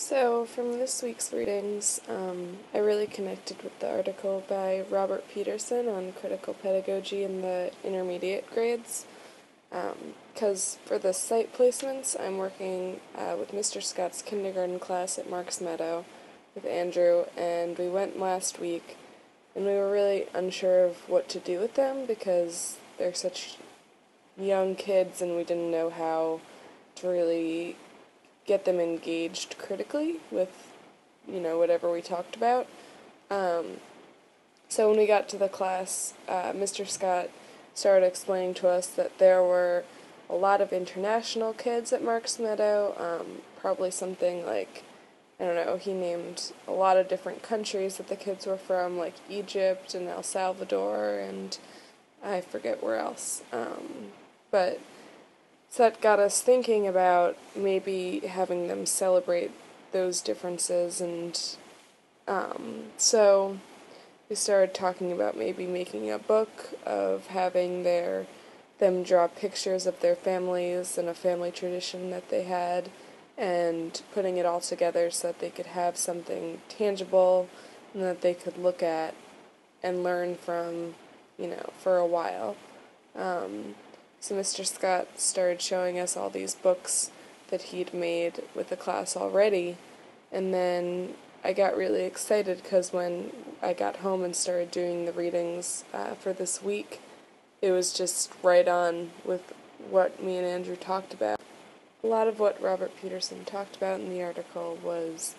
So, from this week's readings, I really connected with the article by Robert Peterson on critical pedagogy in the intermediate grades. Because for the site placements, I'm working with Mr. Scott's kindergarten class at Marks Meadow with Andrew, and we went last week, and we were really unsure of what to do with them because they're such young kids, and we didn't know how to really get them engaged critically with, whatever we talked about. So when we got to the class, Mr. Scott started explaining to us that there were a lot of international kids at Marks Meadow, probably something like, I don't know, he named a lot of different countries that the kids were from, like Egypt and El Salvador, and I forget where else. But so that got us thinking about maybe having them celebrate those differences, and so we started talking about maybe making a book of having them draw pictures of their families and a family tradition that they had, and putting it all together so that they could have something tangible and that they could look at and learn from, for a while. So Mr. Scott started showing us all these books that he'd made with the class already, and then I got really excited because when I got home and started doing the readings for this week, it was just right on with what me and Andrew talked about. A lot of what Robert Peterson talked about in the article was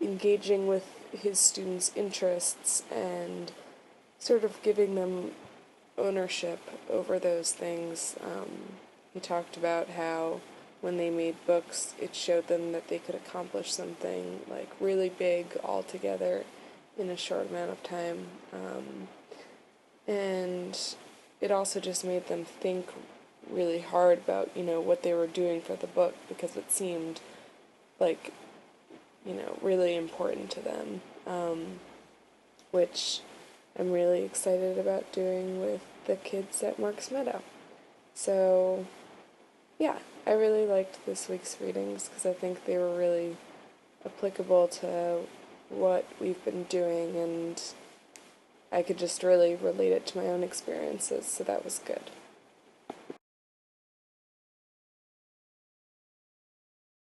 engaging with his students' interests and sort of giving them ownership over those things. He talked about how when they made books, it showed them that they could accomplish something like really big all together in a short amount of time. And it also just made them think really hard about, what they were doing for the book because it seemed like, really important to them, which I'm really excited about doing with the kids at Marks Meadow. So, yeah, I really liked this week's readings because I think they were really applicable to what we've been doing, and I could just really relate it to my own experiences, so that was good.